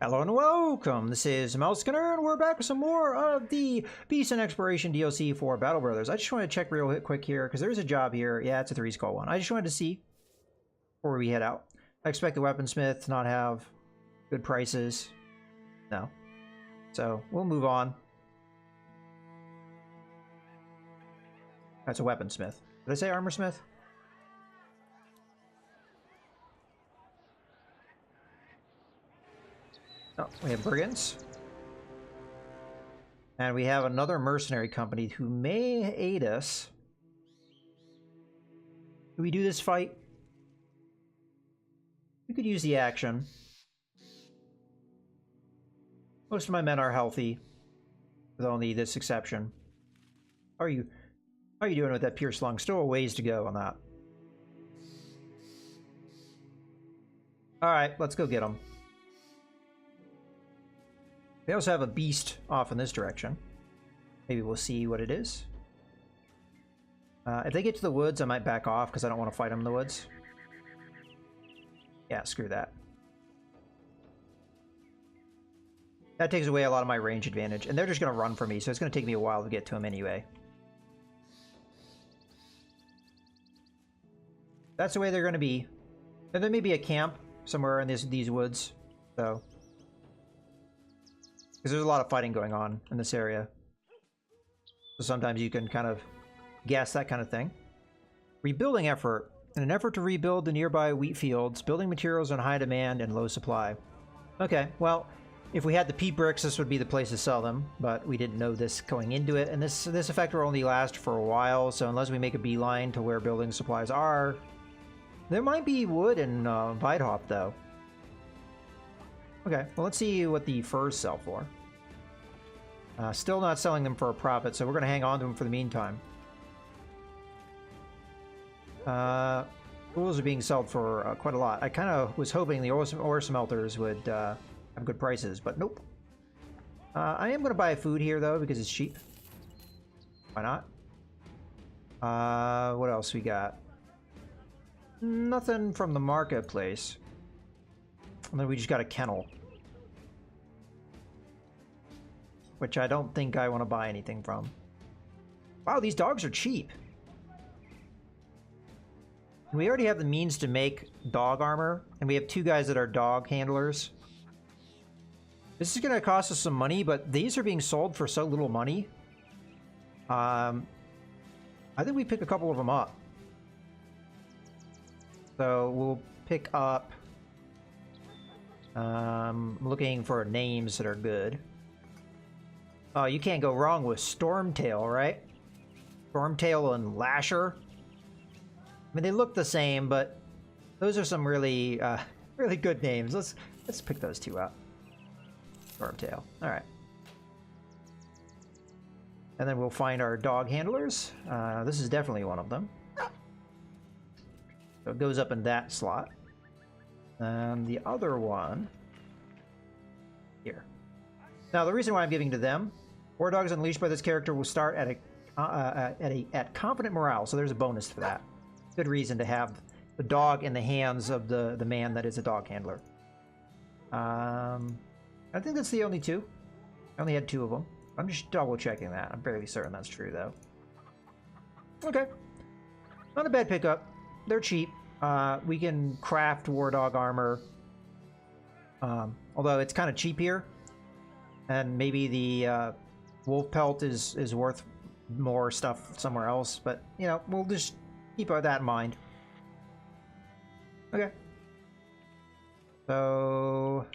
Hello and welcome, this is Mousekinner, and we're back with some more of the Peace and Exploration DLC for Battle Brothers. I just want to check real quick here, because there's a job here. Yeah, it's a 3-skull one. I just wanted to see before we head out. I expect the weaponsmith to not have good prices. No. So, we'll move on. That's a weaponsmith. Did I say armorsmith? Oh, we have brigands. And we have another mercenary company who may aid us. Do we do this fight? We could use the action. Most of my men are healthy, with only this exception. How are you doing with that pierce lung? Still a ways to go on that. Alright, let's go get them. We also have a beast off in this direction. Maybe we'll see what it is. If they get to the woods, I might back off because I don't want to fight them in the woods. Yeah, screw that. That takes away a lot of my range advantage, and they're just going to run for me, so it's going to take me a while to get to them anyway. That's the way they're going to be. And there may be a camp somewhere in these woods, so... because there's a lot of fighting going on in this area. So sometimes you can kind of guess that kind of thing. Rebuilding effort. In an effort to rebuild the nearby wheat fields, building materials are in high demand and low supply. Okay, well, if we had the peat bricks, this would be the place to sell them, but we didn't know this going into it, and this effect will only last for a while, so unless we make a beeline to where building supplies are, there might be wood and Weidhoff, though. Okay, well, let's see what the furs sell for. Still not selling them for a profit, so we're going to hang on to them for the meantime. Tools are being sold for quite a lot. I kind of was hoping the ore smelters would have good prices, but nope. I am going to buy food here, though, because it's cheap. Why not? What else we got? Nothing from the marketplace. And then we just got a kennel. Which I don't think I want to buy anything from. Wow, these dogs are cheap. We already have the means to make dog armor, and we have 2 guys that are dog handlers. This is going to cost us some money, but these are being sold for so little money. I think we pick a couple of them up. So we'll pick up... looking for names that are good. Oh, you can't go wrong with Stormtail, right? Stormtail and Lasher. I mean, they look the same, but those are some really, really good names. Let's pick those 2 up. Stormtail. All right. And then we'll find our dog handlers. This is definitely one of them. So it goes up in that slot. The other one here. Now, the reason why I'm giving to them, War Dogs unleashed by this character will start at confident morale, so there's a bonus for that. Good reason to have the dog in the hands of the man that is a dog handler. I think that's the only 2. I only had 2 of them. I'm just double checking that. I'm fairly certain that's true, though. Okay, not a bad pickup. They're cheap. We can craft War Dog armor, although it's kind of cheap here, and maybe the wolf pelt is worth more stuff somewhere else, but, you know, we'll just keep that in mind. Okay. So,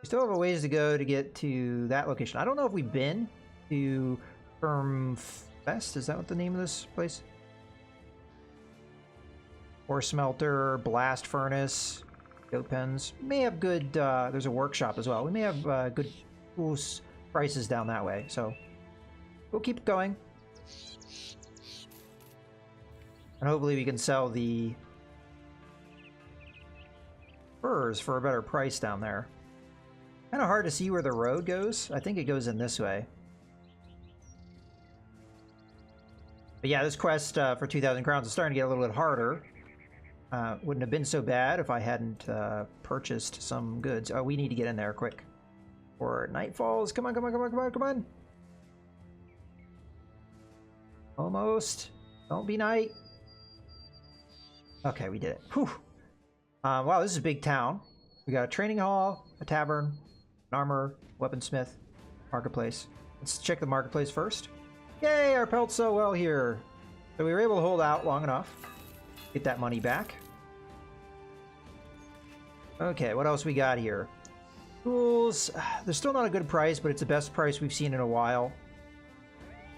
we still have a ways to go to get to that location. I don't know if we've been to Firmfest. Is that what the name of this place? Ore smelter, blast furnace, goat pens. May have good, there's a workshop as well. We may have good tools prices down that way, so we'll keep going. And hopefully we can sell the furs for a better price down there. Kind of hard to see where the road goes. I think it goes in this way. But yeah, this quest for 2,000 crowns is starting to get a little bit harder. Wouldn't have been so bad if I hadn't purchased some goods. Oh, we need to get in there quick. Or night falls. Come on, come on, come on, come on, come on. Almost. Don't be night. Okay, we did it. Whew. Wow, this is a big town. We got a training hall, a tavern, an armor, weaponsmith, marketplace. Let's check the marketplace first. Yay, our pelt's so well here. So we were able to hold out long enough. Get that money back. Okay, what else we got here? Tools. They're still not a good price, but it's the best price we've seen in a while.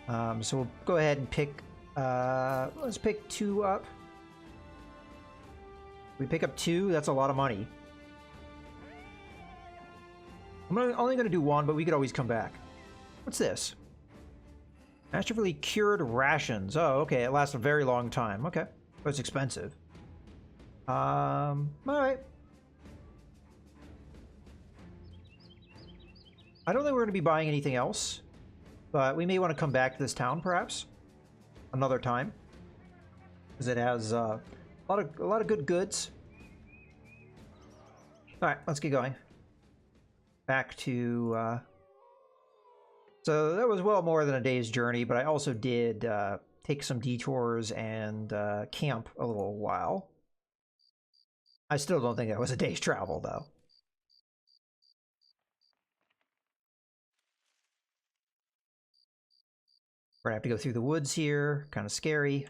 So we'll go ahead and pick... let's pick 2 up. We pick up 2, that's a lot of money. I'm only going to do 1, but we could always come back. What's this? Masterfully cured rations. Oh, okay, it lasts a very long time. Okay, but it's expensive. Alright. I don't think we're going to be buying anything else, but we may want to come back to this town, perhaps, another time, because it has a lot of good goods. All right, let's get going. Back to. So that was well more than a day's journey, but I also did take some detours and camp a little while. I still don't think that was a day's travel, though. We're gonna have to go through the woods here, kind of scary,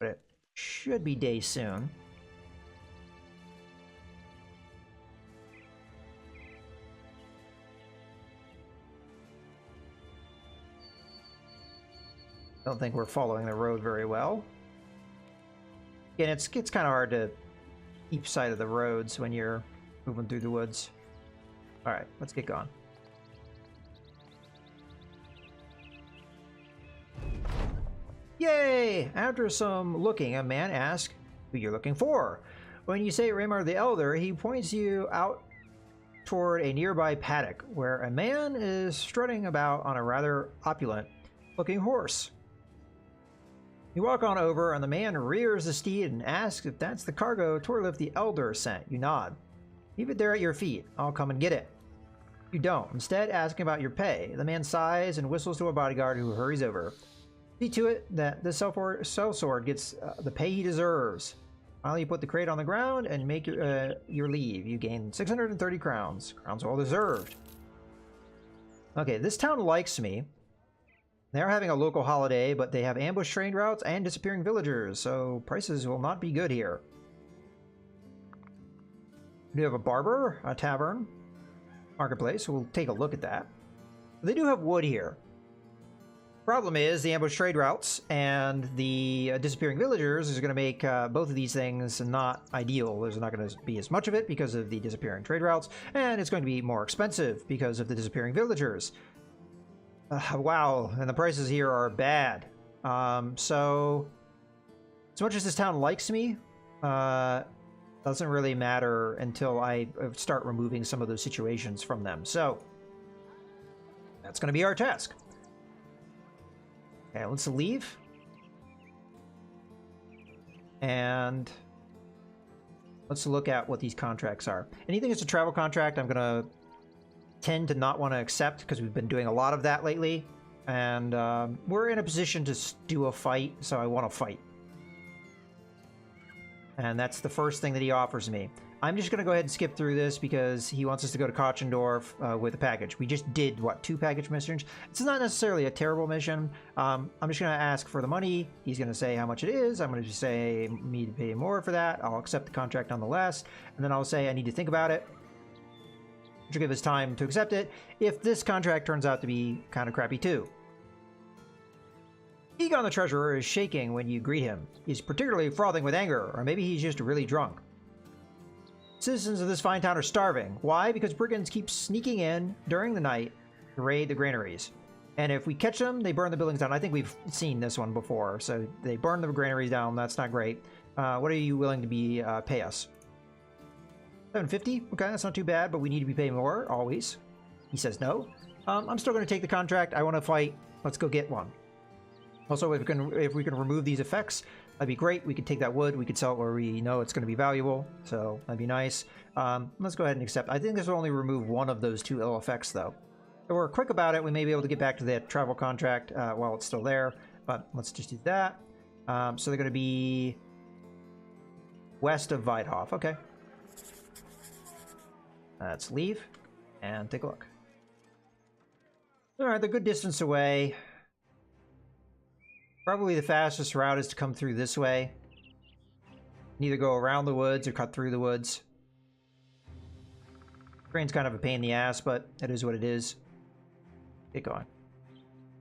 but it should be day soon. Don't think we're following the road very well. Again, it's kind of hard to keep sight of the roads when you're moving through the woods. All right, let's get going. Yay! After some looking, a man asks who you're looking for. When you say Raymar the Elder, he points you out toward a nearby paddock where a man is strutting about on a rather opulent-looking horse. You walk on over, and the man rears the steed and asks if that's the cargo Torlif the Elder sent. You nod. Leave it there at your feet. I'll come and get it. You don't. Instead, asking about your pay. The man sighs and whistles to a bodyguard who hurries over. See to it that the sellsword gets the pay he deserves. Finally, you put the crate on the ground and make your leave. You gain 630 crowns. Crowns well deserved. Okay, this town likes me. They're having a local holiday, but they have ambush train routes and disappearing villagers, so prices will not be good here. We have a barber, a tavern, marketplace, so we'll take a look at that. They do have wood here. Problem is, the ambush trade routes and the disappearing villagers is going to make both of these things not ideal. There's not going to be as much of it because of the disappearing trade routes, and it's going to be more expensive because of the disappearing villagers. Wow, and the prices here are bad. So, as much as this town likes me, doesn't really matter until I start removing some of those situations from them. So, that's going to be our task. Okay, let's leave. And let's look at what these contracts are. Anything that's a travel contract, I'm going to tend to not want to accept because we've been doing a lot of that lately. And we're in a position to do a fight, so I want to fight. And that's the first thing that he offers me. I'm just going to go ahead and skip through this because he wants us to go to Kochendorf with a package. We just did, what, 2 package missions? It's not necessarily a terrible mission. I'm just going to ask for the money. He's going to say how much it is. I'm going to say me to pay more for that. I'll accept the contract nonetheless. And then I'll say I need to think about it, which will give us time to accept it if this contract turns out to be kind of crappy too. Egon the Treasurer is shaking when you greet him. He's particularly frothing with anger, or maybe he's just really drunk. Citizens of this fine town are starving. Why? Because brigands keep sneaking in during the night to raid the granaries. And if we catch them, they burn the buildings down. I think we've seen this one before. So they burn the granaries down. That's not great. What are you willing to pay us? 750? Okay, that's not too bad, but we need to be paying more, always. He says no. I'm still going to take the contract. I want to fight. Let's go get one. Also, if we can remove these effects, That'd be great. We could take that wood. We could sell it where we know it's going to be valuable. So that'd be nice. Let's go ahead and accept. I think this will only remove one of those 2 ill effects, though. If we're quick about it, we may be able to get back to that travel contract while it's still there. But let's just do that. So they're going to be west of Weidhof. Okay. Let's leave and take a look. All right, they're a good distance away. Probably the fastest route is to come through this way. Either go around the woods or cut through the woods. Train's kind of a pain in the ass, but it is what it is. Get going.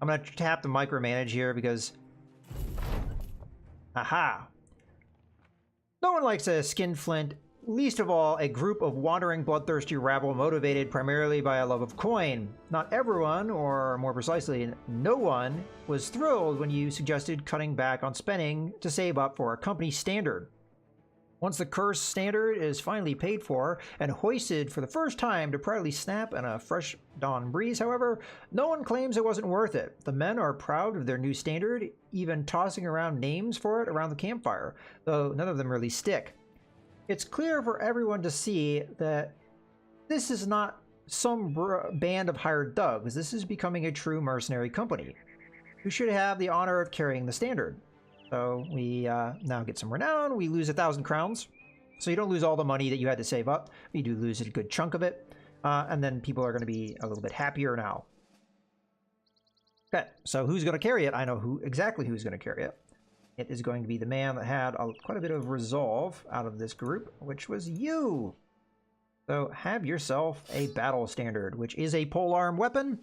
I'm going to tap the micromanage here because... Aha! No one likes a skinflint, least of all a group of wandering bloodthirsty rabble motivated primarily by a love of coin. Not everyone, or more precisely, no one, was thrilled when you suggested cutting back on spending to save up for a company standard. Once the cursed standard is finally paid for and hoisted for the first time to proudly snap in a fresh dawn breeze, however, no one claims it wasn't worth it. The men are proud of their new standard, even tossing around names for it around the campfire, though none of them really stick. It's clear for everyone to see that this is not some band of hired thugs. This is becoming a true mercenary company who should have the honor of carrying the standard. So we now get some renown. We lose 1,000 crowns. So you don't lose all the money that you had to save up. You do lose a good chunk of it. And then people are going to be a little bit happier now. Okay, so who's going to carry it? I know exactly who's going to carry it. It is going to be the man that had quite a bit of resolve out of this group, which was you. So have yourself a battle standard, which is a polearm weapon.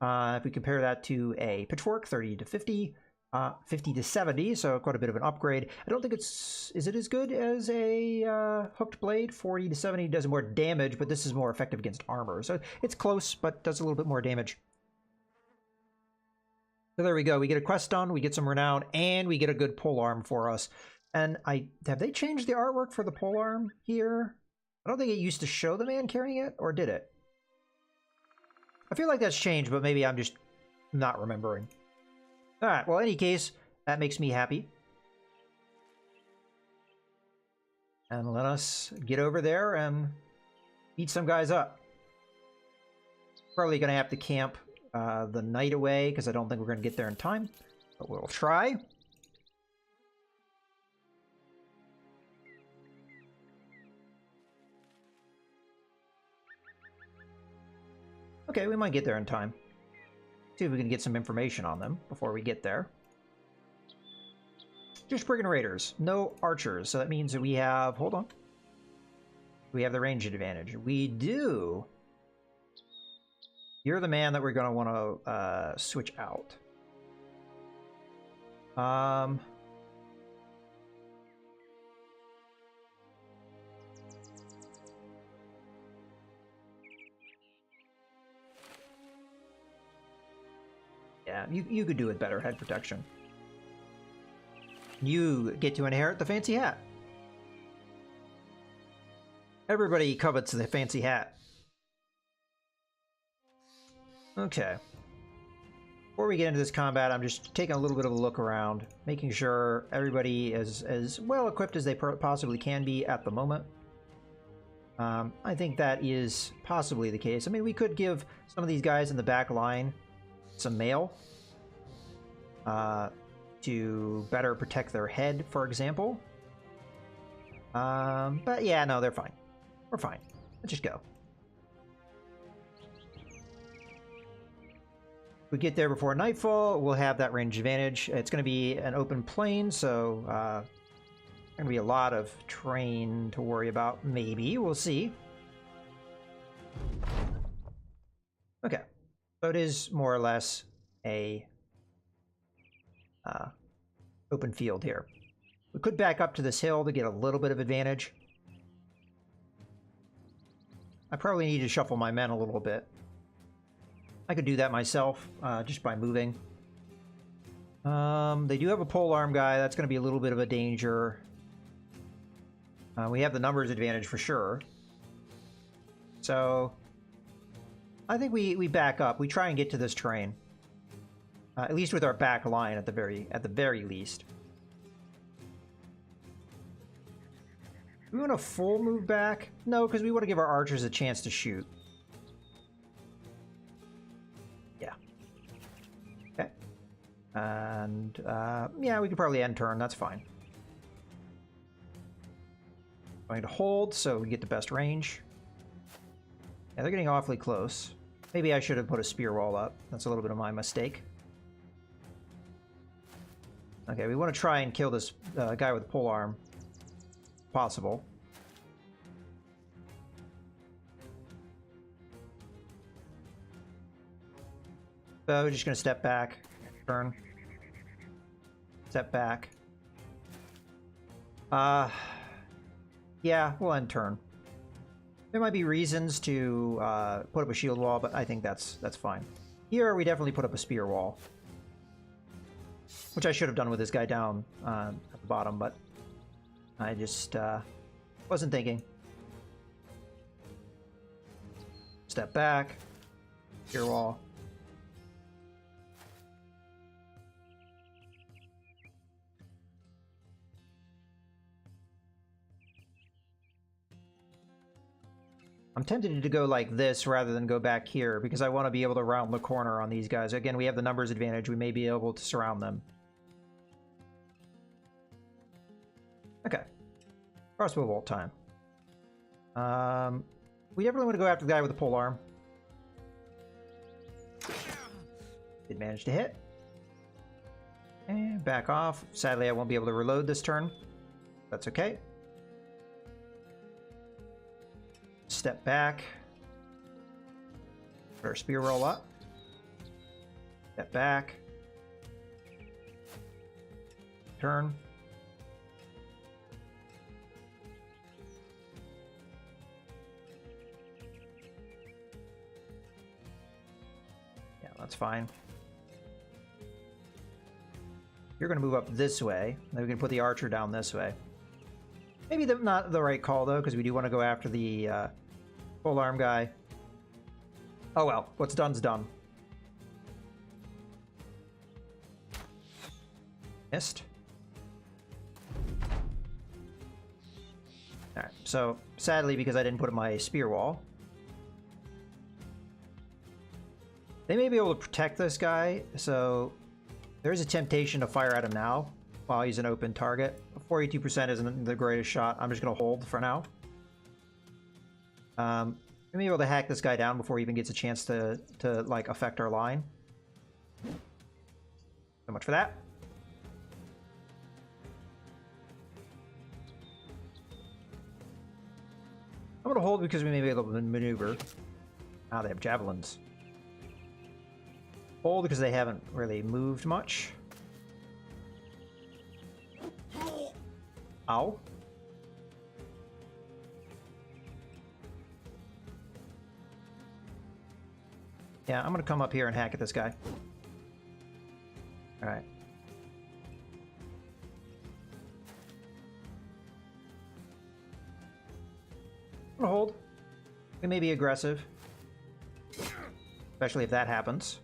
If we compare that to a pitchfork, 30 to 50. 50 to 70, so quite a bit of an upgrade. I don't think is it as good as a hooked blade? 40 to 70 does more damage, but this is more effective against armor. So it's close, but does a little bit more damage. So there we go. We get a quest done, we get some renown, and we get a good polearm for us. And have they changed the artwork for the polearm here? I don't think it used to show the man carrying it, or did it? I feel like that's changed, but maybe I'm just not remembering. Alright, well, in any case, that makes me happy. And let us get over there and beat some guys up. Probably going to have to camp the night away, because I don't think we're going to get there in time. But we'll try. Okay, we might get there in time. See if we can get some information on them before we get there. Just brigand raiders, no archers. So that means that we have, hold on. We have the range advantage. We do. You're the man that we're going to want to switch out. Yeah, you could do with better head protection. You get to inherit the fancy hat. Everybody covets the fancy hat. Okay. Before we get into this combat, I'm just taking a little bit of a look around, making sure everybody is as well equipped as they possibly can be at the moment. I think that is possibly the case. I mean, we could give some of these guys in the back line some mail to better protect their head, for example. But yeah, no, they're fine. We're fine. Let's just go. If we get there before nightfall, we'll have that range advantage. It's going to be an open plain, so going to be a lot of terrain to worry about. Maybe. We'll see. Okay. So it is more or less a open field here. We could back up to this hill to get a little bit of advantage. I probably need to shuffle my men a little bit. I could do that myself, just by moving. They do have a polearm guy. That's going to be a little bit of a danger. We have the numbers advantage for sure. So I think we back up. We try and get to this terrain. At least with our back line at the very least. we want a full move back? No, because we want to give our archers a chance to shoot. Yeah. Okay. And, yeah, we could probably end turn. That's fine. Going to hold so we get the best range. Yeah, they're getting awfully close. Maybe I should have put a spear wall up. That's a little bit of my mistake. Okay, we want to try and kill this guy with the polearm. Possible. So we're just going to step back. Turn. Step back. Yeah, we'll end turn. There might be reasons to put up a shield wall, but I think that's fine. Here, we definitely put up a spear wall. Which I should have done with this guy down at the bottom, but I just wasn't thinking. Step back. Spear wall. I'm tempted to go like this rather than go back here because I want to be able to round the corner on these guys. Again, we have the numbers advantage. We may be able to surround them. Okay. Crossbow bolt time. We definitely want to go after the guy with the polearm. Did manage to hit. And back off. Sadly, I won't be able to reload this turn. That's okay. Step back. Put our spear roll up. Step back. Turn. Yeah, that's fine. You're going to move up this way. Then we can put the archer down this way. Maybe not the right call, though, because we do want to go after the polearm guy. Oh well, what's done's done. Missed. Alright, so sadly, because I didn't put up my spear wall, they may be able to protect this guy, so there's a temptation to fire at him now while he's an open target. 42% isn't the greatest shot. I'm just going to hold for now. We may be able to hack this guy down before he even gets a chance to like, affect our line. So much for that. I'm going to hold because we may be able to maneuver. Ah, they have javelins. Hold because they haven't really moved much. Ow. Yeah, I'm gonna come up here and hack at this guy. Alright. I'm gonna hold. We may be aggressive. Especially if that happens.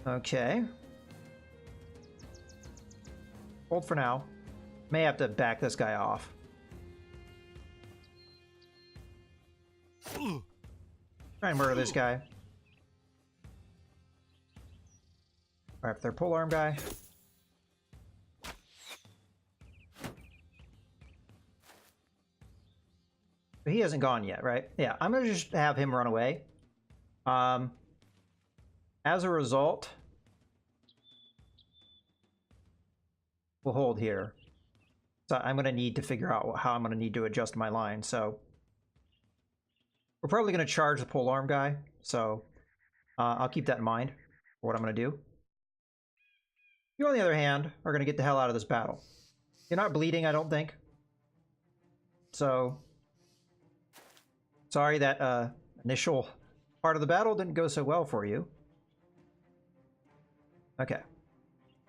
Okay. Hold for now. May have to back this guy off. Try and murder this guy. Alright, their polearm guy. But he hasn't gone yet, right? Yeah, I'm gonna just have him run away. As a result, we'll hold here. So I'm going to need to figure out how I'm going to need to adjust my line. So we're probably going to charge the polearm guy. So I'll keep that in mind for what I'm going to do. You, on the other hand, are going to get the hell out of this battle. You're not bleeding, I don't think. So sorry that initial part of the battle didn't go so well for you. Okay.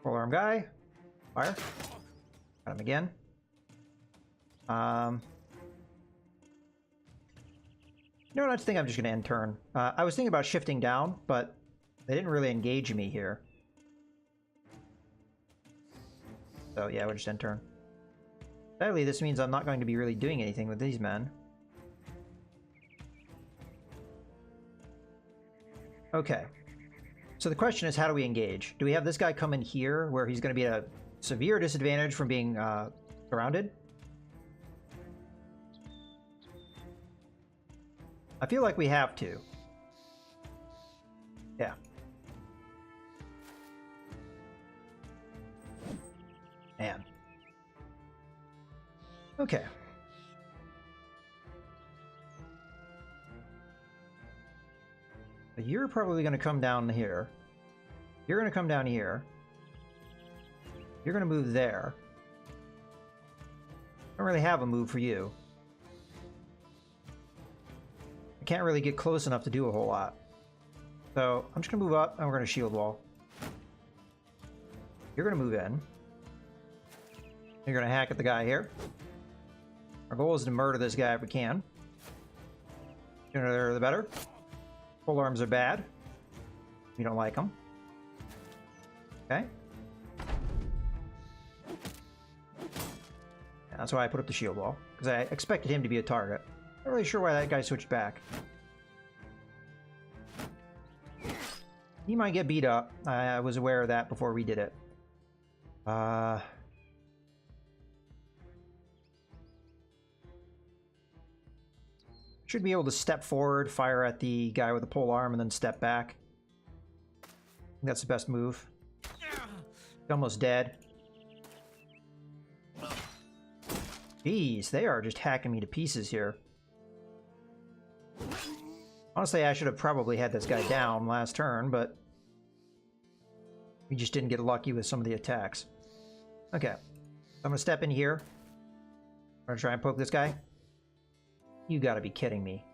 Polearm guy. Fire. Got him again. You know what? I think I'm just going to end turn. I was thinking about shifting down, but they didn't really engage me here. So yeah, we'll just end turn. Sadly, this means I'm not going to be really doing anything with these men. Okay. So the question is, how do we engage? Do we have this guy come in here where he's going to be at a severe disadvantage from being surrounded? I feel like we have to. Yeah. Man. Okay. You're probably going to come down here. You're going to come down here. You're going to move there. I don't really have a move for you. I can't really get close enough to do a whole lot. So I'm just going to move up and we're going to shield wall. You're going to move in. You're going to hack at the guy here. Our goal is to murder this guy if we can. The sooner the better. Pole arms are bad. We don't like them. Okay. Yeah, that's why I put up the shield wall, because I expected him to be a target. Not really sure why that guy switched back. He might get beat up. I was aware of that before we did it. Should be able to step forward, fire at the guy with the pole arm, and then step back. I think that's the best move. He's almost dead. Jeez, they are just hacking me to pieces here. Honestly, I should have probably had this guy down last turn, but we just didn't get lucky with some of the attacks. Okay, so I'm gonna step in here. I'm gonna try and poke this guy. You gotta be kidding me.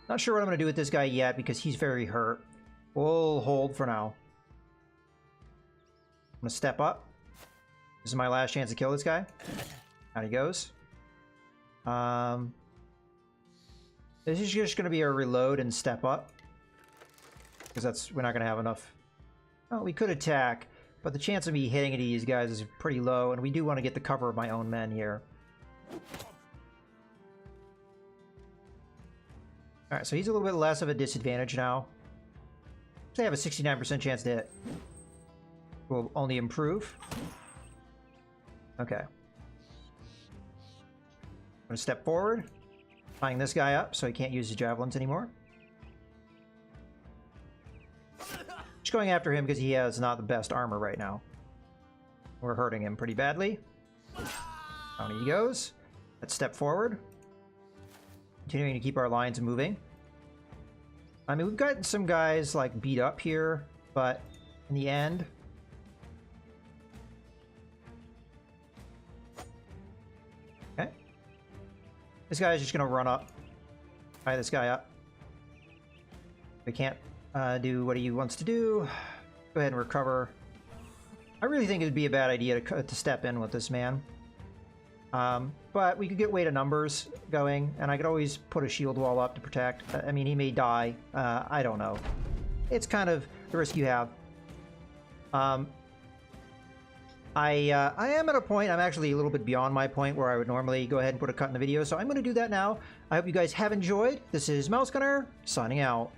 Not sure what I'm gonna do with this guy yet because he's very hurt. We'll hold for now. I'm gonna step up. This is my last chance to kill this guy. Out he goes. This is just gonna be a reload and step up. Because we're not gonna have enough. Oh, we could attack. But the chance of me hitting these guys is pretty low, and we do want to get the cover of my own men here. Alright, so he's a little bit less of a disadvantage now. They have a 69% chance to hit. Will only improve. Okay. I'm going to step forward. Tying this guy up so he can't use his javelins anymore. Just going after him because he has not the best armor right now. We're hurting him pretty badly. Down he goes. Let's step forward. Continuing to keep our lines moving. I mean, we've got some guys like beat up here, but in the end... Okay. This guy is just going to run up. Tie this guy up. We can't do what he wants to do. Go ahead and recover. I really think it would be a bad idea to step in with this man. But we could get weight of numbers going, and I could always put a shield wall up to protect. I mean, he may die. I don't know. It's kind of the risk you have. I am at a point, I'm actually a little bit beyond my point where I would normally go ahead and put a cut in the video, so I'm going to do that now. I hope you guys have enjoyed. This is Mouse Gunner, signing out.